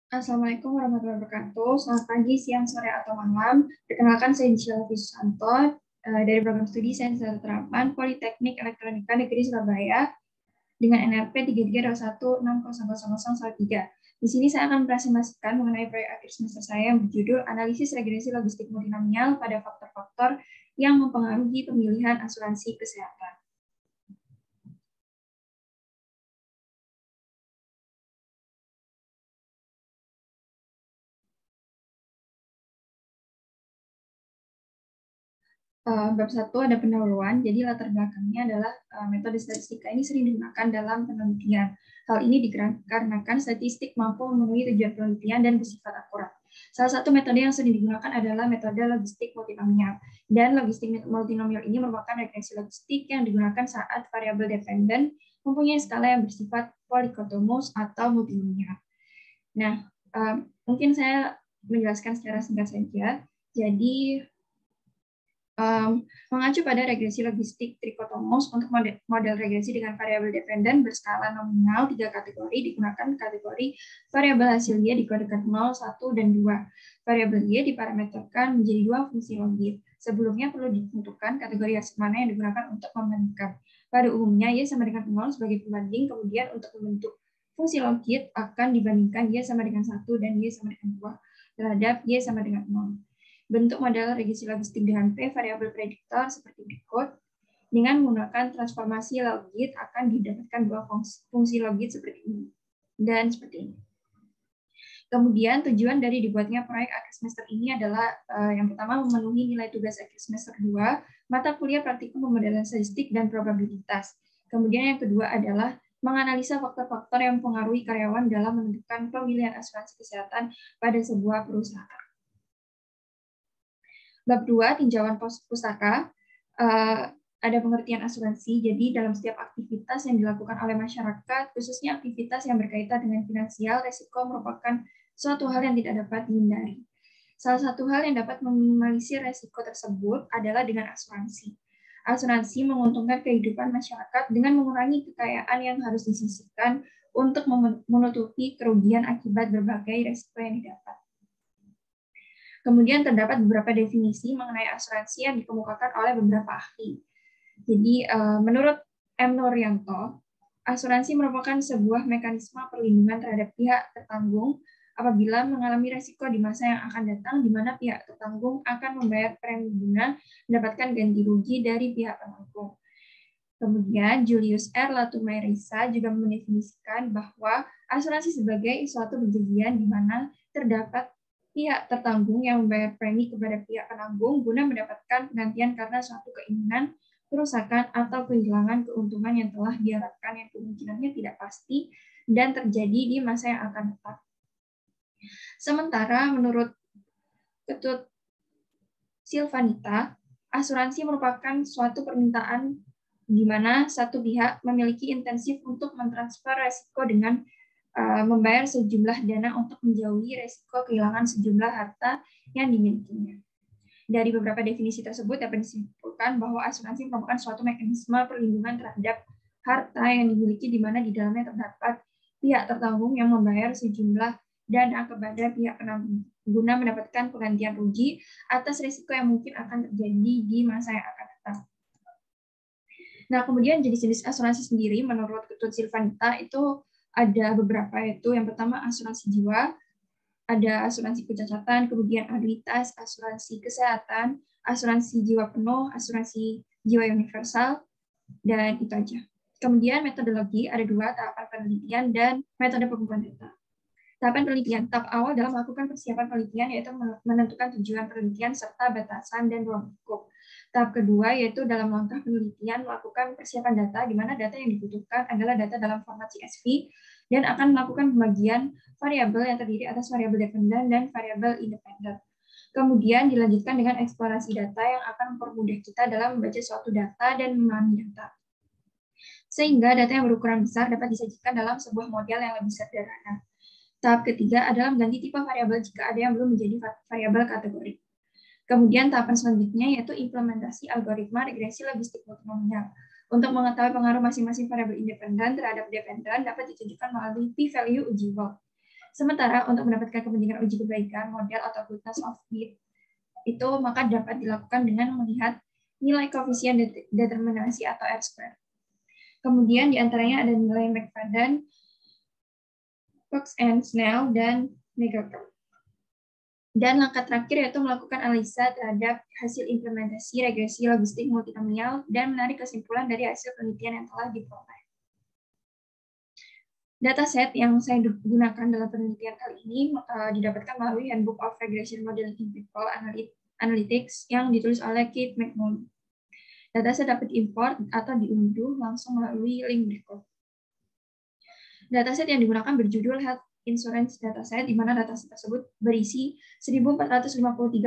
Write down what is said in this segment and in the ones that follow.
Assalamualaikum warahmatullahi wabarakatuh. Selamat pagi, siang, sore, atau malam. Perkenalkan, saya Gisela Susanto dari program studi Sains dan Terapan Politeknik Elektronika Negeri Surabaya dengan NRP 3321600013. Di sini saya akan presentasikan mengenai proyek akhir semester saya yang berjudul Analisis Regresi Logistik Multinomial pada faktor-faktor yang mempengaruhi pemilihan asuransi kesehatan. Bab 1 ada pendahuluan, jadi latar belakangnya adalah metode statistika ini sering digunakan dalam penelitian. Hal ini dikarenakan statistik mampu memenuhi tujuan penelitian dan bersifat akurat. Salah satu metode yang sering digunakan adalah metode logistik multinomial. Dan logistik multinomial ini merupakan regresi logistik yang digunakan saat variabel dependen mempunyai skala yang bersifat polikotomus atau multinomial. Nah, mungkin saya menjelaskan secara singkat saja. Jadi, mengacu pada regresi logistik trikotomos untuk model regresi dengan variabel dependen berskala nominal 3 kategori digunakan kategori variabel hasil Y dikodekan 0, 1, dan 2. Variabel Y diparameterkan menjadi 2 fungsi logit. Sebelumnya perlu ditentukan kategori hasil mana yang digunakan untuk membandingkan. Pada umumnya Y sama dengan 0 sebagai pembanding, kemudian untuk membentuk fungsi logit akan dibandingkan Y sama dengan 1 dan Y sama dengan 2 terhadap Y sama dengan 0. Bentuk model regresi logistik dengan P variabel prediktor seperti berikut. Dengan menggunakan transformasi logit akan didapatkan dua fungsi logit seperti ini dan seperti ini. Kemudian tujuan dari dibuatnya proyek akhir semester ini adalah yang pertama memenuhi nilai tugas akhir semester 2, mata kuliah praktikum pemodelan statistik dan probabilitas. Kemudian yang kedua adalah menganalisa faktor-faktor yang mempengaruhi karyawan dalam menentukan pemilihan asuransi kesehatan pada sebuah perusahaan. Bab 2, tinjauan pustaka, ada pengertian asuransi, jadi dalam setiap aktivitas yang dilakukan oleh masyarakat, khususnya aktivitas yang berkaitan dengan finansial, resiko merupakan suatu hal yang tidak dapat dihindari. Salah satu hal yang dapat meminimalisir resiko tersebut adalah dengan asuransi. Asuransi menguntungkan kehidupan masyarakat dengan mengurangi kekayaan yang harus disisihkan untuk menutupi kerugian akibat berbagai resiko yang didapat. Kemudian terdapat beberapa definisi mengenai asuransi yang dikemukakan oleh beberapa ahli. Jadi menurut M. Nuryanto, asuransi merupakan sebuah mekanisme perlindungan terhadap pihak tertanggung apabila mengalami resiko di masa yang akan datang, di mana pihak tertanggung akan membayar premi guna mendapatkan ganti rugi dari pihak penanggung. Kemudian Julius R. Latumairisa juga mendefinisikan bahwa asuransi sebagai suatu kejadian di mana terdapat pihak tertanggung yang membayar premi kepada pihak penanggung guna mendapatkan penggantian karena suatu keinginan, kerusakan, atau kehilangan keuntungan yang telah diharapkan yang kemungkinannya tidak pasti dan terjadi di masa yang akan datang. Sementara menurut Ketut Silvanita, asuransi merupakan suatu permintaan di mana satu pihak memiliki intensif untuk mentransfer resiko dengan membayar sejumlah dana untuk menjauhi resiko kehilangan sejumlah harta yang dimilikinya. Dari beberapa definisi tersebut dapat disimpulkan bahwa asuransi merupakan suatu mekanisme perlindungan terhadap harta yang dimiliki di mana di dalamnya terdapat pihak tertanggung yang membayar sejumlah dana kepada pihak penanggung guna mendapatkan penggantian rugi atas risiko yang mungkin akan terjadi di masa yang akan datang. Nah, kemudian jenis-jenis asuransi sendiri menurut Ketut Silvanita itu ada beberapa, yaitu yang pertama asuransi jiwa, ada asuransi kecacatan, kemudian anuitas, asuransi kesehatan, asuransi jiwa penuh, asuransi jiwa universal, dan itu aja. Kemudian metodologi, ada 2, tahapan penelitian dan metode pengumpulan data. Tahapan penelitian, tahap awal dalam melakukan persiapan penelitian yaitu menentukan tujuan penelitian serta batasan dan ruang lingkup. Tahap kedua yaitu dalam langkah penelitian melakukan persiapan data, di mana data yang dibutuhkan adalah data dalam format CSV dan akan melakukan pembagian variabel yang terdiri atas variabel dependen dan variabel independen. Kemudian dilanjutkan dengan eksplorasi data yang akan mempermudah kita dalam membaca suatu data dan memahami data. Sehingga data yang berukuran besar dapat disajikan dalam sebuah model yang lebih sederhana. Tahap ketiga adalah mengganti tipe variabel jika ada yang belum menjadi variabel kategori. Kemudian tahapan selanjutnya yaitu implementasi algoritma regresi logistik multinomial. Untuk mengetahui pengaruh masing-masing variabel independen terhadap dependen dapat ditunjukkan melalui p-value uji Wahl. Sementara untuk mendapatkan kepentingan uji kebaikan model atau goodness of fit itu maka dapat dilakukan dengan melihat nilai koefisien determinasi atau R-square. Kemudian diantaranya ada nilai McFadden, Cox and Snell, dan Megaker. Dan langkah terakhir yaitu melakukan analisa terhadap hasil implementasi regresi logistik multinomial dan menarik kesimpulan dari hasil penelitian yang telah diperoleh. Dataset yang saya gunakan dalam penelitian kali ini didapatkan melalui Handbook of Regression Modeling in People Analytics yang ditulis oleh Kate McMullen. Dataset dapat diimport atau diunduh langsung melalui link berikut. Dataset yang digunakan berjudul Health Insurance Dataset, di mana dataset tersebut berisi 1.453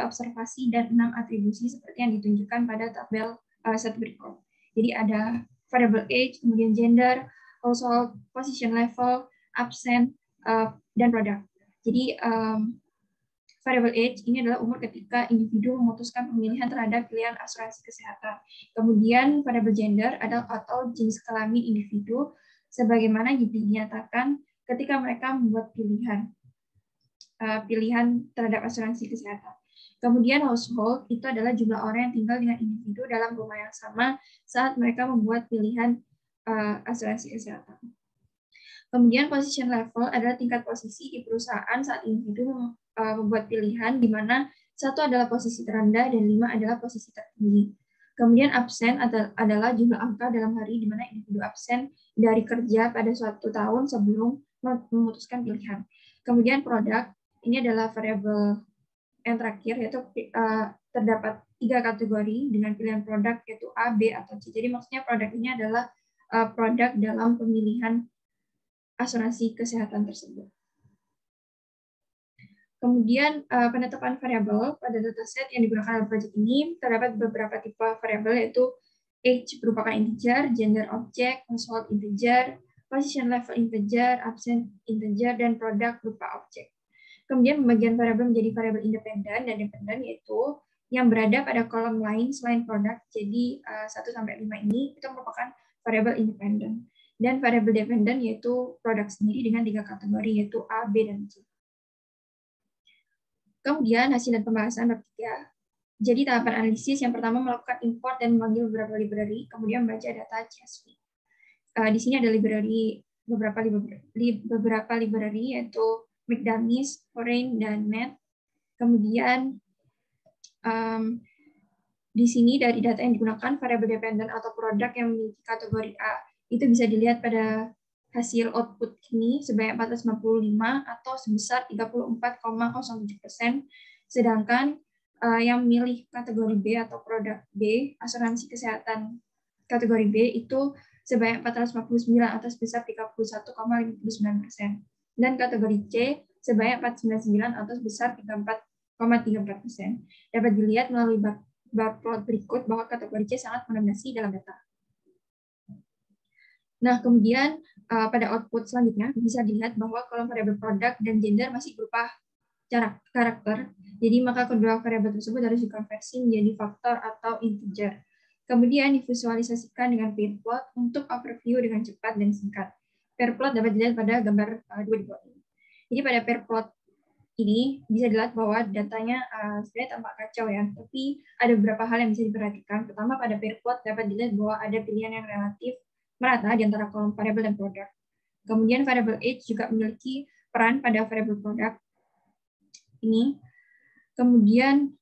observasi dan 6 atribusi seperti yang ditunjukkan pada tabel set berikut. Jadi ada variable age, kemudian gender, household, position level, absent, dan product. Jadi variable age ini adalah umur ketika individu memutuskan pemilihan terhadap pilihan asuransi kesehatan. Kemudian variable gender adalah atau jenis kelamin individu sebagaimana dinyatakan ketika mereka membuat pilihan terhadap asuransi kesehatan. Kemudian household itu adalah jumlah orang yang tinggal dengan individu dalam rumah yang sama saat mereka membuat pilihan asuransi kesehatan. Kemudian position level adalah tingkat posisi di perusahaan saat individu membuat pilihan, di mana 1 adalah posisi terendah dan 5 adalah posisi tertinggi. Kemudian absen adalah jumlah angka dalam hari di mana individu absen dari kerja pada suatu tahun sebelum memutuskan pilihan. Kemudian produk, ini adalah variabel yang terakhir, yaitu terdapat 3 kategori dengan pilihan produk, yaitu A, B, atau C. Jadi maksudnya produk ini adalah produk dalam pemilihan asuransi kesehatan tersebut. Kemudian penetapan variabel pada dataset yang digunakan dalam proyek ini terdapat beberapa tipe variabel, yaitu age berupakan integer, gender objek, household integer, position level integer, absent integer, dan produk berupa objek. Kemudian pembagian variabel menjadi variabel independen dan dependen, yaitu yang berada pada kolom lain selain produk. Jadi 1-5 ini itu merupakan variabel independen. Dan variabel dependen yaitu produk sendiri dengan 3 kategori, yaitu A, B, dan C. Kemudian hasil dan pembahasan bab 3. Jadi tahapan analisis yang pertama melakukan import dan memanggil beberapa library, kemudian membaca data CSV. Di sini ada beberapa library yaitu McDamis, Foreign, dan Net. Kemudian di sini dari data yang digunakan variabel dependen atau produk yang memiliki kategori A itu bisa dilihat pada hasil output ini sebanyak 455 atau sebesar 34,07%, sedangkan yang memilih kategori B atau produk B, asuransi kesehatan kategori B itu sebanyak 459 atau sebesar 31,59%, dan kategori C sebanyak 499 atau sebesar 34,34%. Dapat dilihat melalui bar plot berikut bahwa kategori C sangat mendominasi dalam data. Nah, kemudian pada output selanjutnya bisa dilihat bahwa kolom variabel produk dan gender masih berupa karakter. Jadi maka kedua variabel tersebut harus dikonversi menjadi faktor atau integer. Kemudian divisualisasikan dengan pair plot untuk overview dengan cepat dan singkat. Pair plot dapat dilihat pada gambar 2 di bawah ini. Jadi pada pair plot ini bisa dilihat bahwa datanya sebenarnya tampak kacau ya, tapi ada beberapa hal yang bisa diperhatikan. Pertama, pada pair plot dapat dilihat bahwa ada pilihan yang relatif merata di antara kolom variabel dan produk. Kemudian variabel age juga memiliki peran pada variabel produk ini. Kemudian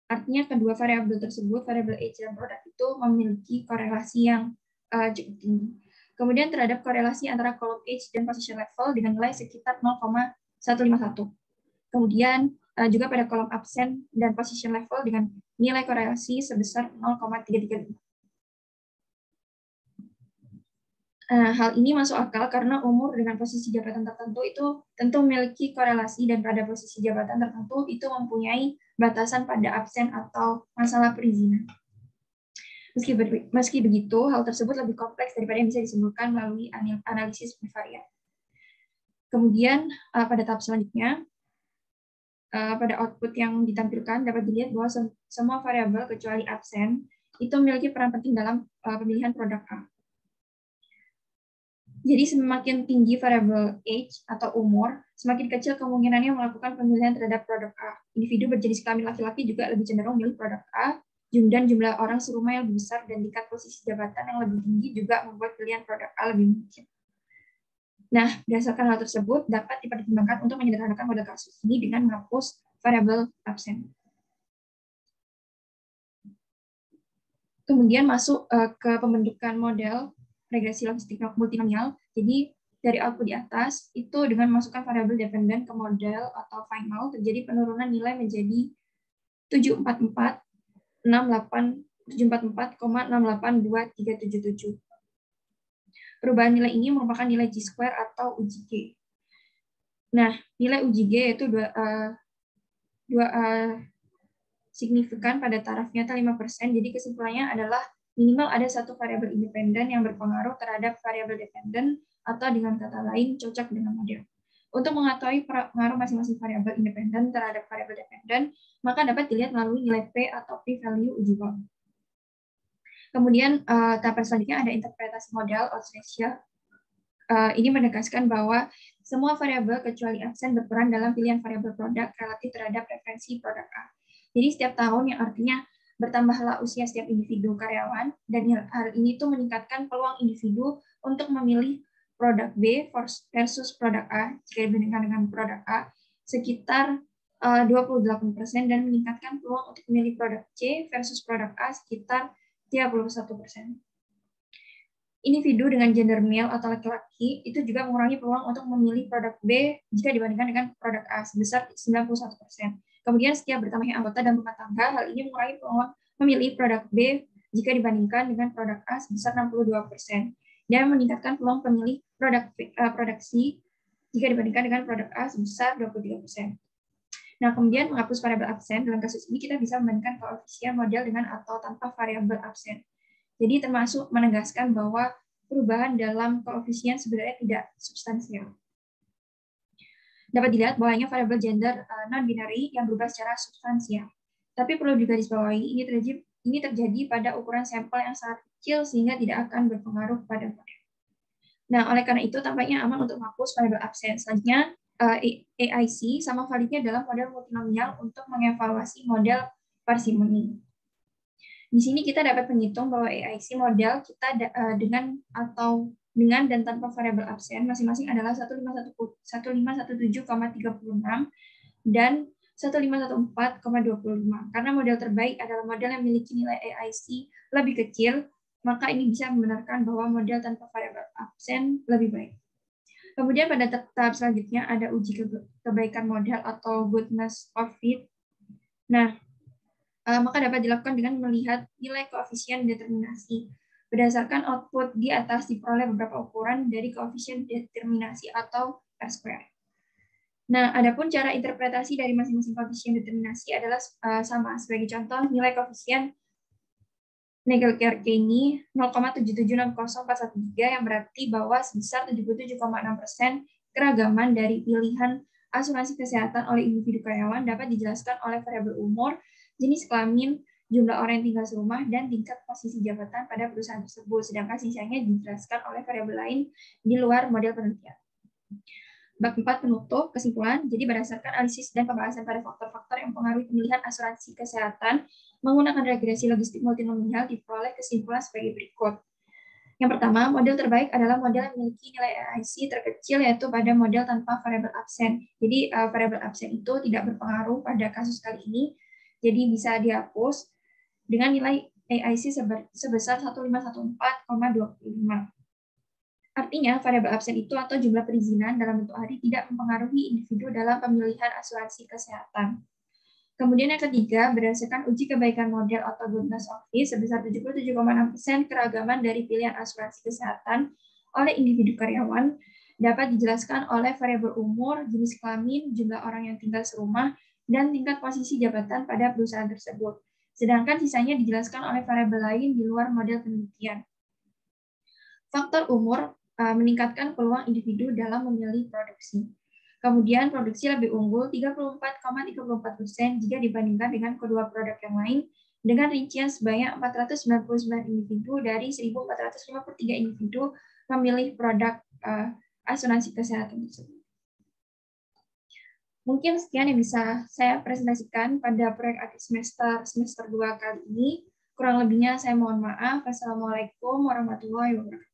artinya kedua variabel tersebut, variabel age dan produk itu memiliki korelasi yang cukup tinggi. Kemudian terhadap korelasi antara kolom age dan position level dengan nilai sekitar 0,151. Kemudian juga pada kolom absen dan position level dengan nilai korelasi sebesar 0,335. Hal ini masuk akal karena umur dengan posisi jabatan tertentu itu tentu memiliki korelasi, dan pada posisi jabatan tertentu itu mempunyai batasan pada absen atau masalah perizinan. Meski begitu, hal tersebut lebih kompleks daripada yang bisa disimpulkan melalui analisis bivariat. Kemudian pada tahap selanjutnya, pada output yang ditampilkan dapat dilihat bahwa semua variabel kecuali absen itu memiliki peran penting dalam pemilihan produk A. Jadi semakin tinggi variabel age atau umur, semakin kecil kemungkinannya melakukan pemilihan terhadap produk A. Individu berjenis kelamin laki-laki juga lebih cenderung memilih produk A, dan jumlah orang serumah yang lebih besar dan tingkat posisi jabatan yang lebih tinggi juga membuat pilihan produk A lebih mungkin. Nah, berdasarkan hal tersebut, dapat dipertimbangkan untuk menyederhanakan model kasus ini dengan menghapus variabel absen. Kemudian masuk ke pembentukan model regresi logistik multinomial. Jadi dari output di atas itu dengan memasukkan variabel dependen ke model atau final terjadi penurunan nilai menjadi 744,682,377. Perubahan nilai ini merupakan nilai G-square atau UGG. Nah, nilai UGG yaitu signifikan pada taraf nyata 5%. Jadi kesimpulannya adalah minimal ada satu variabel independen yang berpengaruh terhadap variabel dependen atau dengan kata lain cocok dengan model. Untuk mengetahui pengaruh masing-masing variabel independen terhadap variabel dependen, maka dapat dilihat melalui nilai P atau P-value uji Boole. Kemudian tahapan selanjutnya ada interpretasi model odds ratio. Ini menegaskan bahwa semua variabel kecuali absen berperan dalam pilihan variabel produk relatif terhadap referensi produk A. Jadi setiap tahun yang artinya bertambahlah usia setiap individu karyawan, dan hal ini tuh meningkatkan peluang individu untuk memilih produk B versus produk A jika dibandingkan dengan produk A sekitar 28% dan meningkatkan peluang untuk memilih produk C versus produk A sekitar 31%. Individu dengan gender male atau laki-laki itu juga mengurangi peluang untuk memilih produk B jika dibandingkan dengan produk A sebesar 91%. Kemudian setiap bertambahnya anggota dalam rumah tangga, hal ini mengurangi peluang memilih produk B jika dibandingkan dengan produk A sebesar 62%. Dan meningkatkan peluang pemilih produk C jika dibandingkan dengan produk A sebesar 23%. Nah, kemudian menghapus variabel absen. Dalam kasus ini kita bisa membandingkan koefisien model dengan atau tanpa variabel absen. Jadi termasuk menegaskan bahwa perubahan dalam koefisien sebenarnya tidak substansial. Dapat dilihat bahwa variabel gender non-binary yang berubah secara substansial. Tapi perlu digarisbawahi, ini terjadi pada ukuran sampel yang sangat kecil sehingga tidak akan berpengaruh pada model. Nah, oleh karena itu tampaknya aman untuk menghapus variabel absen. Selanjutnya, AIC sama validnya dalam model multinomial untuk mengevaluasi model parsimoni. Di sini kita dapat menghitung bahwa AIC model kita dengan dan tanpa variabel absen masing-masing adalah 1517,36 dan 1514,25. Karena model terbaik adalah model yang memiliki nilai AIC lebih kecil, maka ini bisa membenarkan bahwa model tanpa variabel absen lebih baik. Kemudian pada tahap selanjutnya ada uji kebaikan model atau goodness of fit. Nah, maka dapat dilakukan dengan melihat nilai koefisien determinasi. Berdasarkan output di atas diperoleh beberapa ukuran dari koefisien determinasi atau R-square. Nah, adapun cara interpretasi dari masing-masing koefisien determinasi adalah sama. Sebagai contoh, nilai koefisien Naegeli-Kerkeni 0,77604113 yang berarti bahwa sebesar 77,6% keragaman dari pilihan asuransi kesehatan oleh individu karyawan dapat dijelaskan oleh variabel umur, jenis kelamin, jumlah orang yang tinggal serumah, dan tingkat posisi jabatan pada perusahaan tersebut. Sedangkan sisanya dijelaskan oleh variabel lain di luar model penelitian. Bab 4 penutup, kesimpulan. Jadi berdasarkan analisis dan pembahasan pada faktor-faktor yang mempengaruhi pemilihan asuransi kesehatan menggunakan regresi logistik multinomial diperoleh kesimpulan sebagai berikut. Yang pertama, model terbaik adalah model yang memiliki nilai AIC terkecil yaitu pada model tanpa variabel absen. Jadi variabel absen itu tidak berpengaruh pada kasus kali ini. Jadi bisa dihapus dengan nilai AIC sebesar 1514,25. Artinya, variabel absen itu atau jumlah perizinan dalam bentuk hari tidak mempengaruhi individu dalam pemilihan asuransi kesehatan. Kemudian yang ketiga, berdasarkan uji kebaikan model atau goodness of fit sebesar 77,6% keragaman dari pilihan asuransi kesehatan oleh individu karyawan dapat dijelaskan oleh variabel umur, jenis kelamin, jumlah orang yang tinggal serumah, dan tingkat posisi jabatan pada perusahaan tersebut. Sedangkan sisanya dijelaskan oleh variabel lain di luar model penelitian. Faktor umur meningkatkan peluang individu dalam memilih produksi. Kemudian produksi lebih unggul 34,34% jika dibandingkan dengan kedua produk yang lain dengan rincian sebanyak 499 individu dari 1.453 individu memilih produk asuransi kesehatan tersebut. Mungkin sekian yang bisa saya presentasikan pada proyek akhir semester 2 kali ini. Kurang lebihnya saya mohon maaf. Wassalamualaikum warahmatullahi wabarakatuh.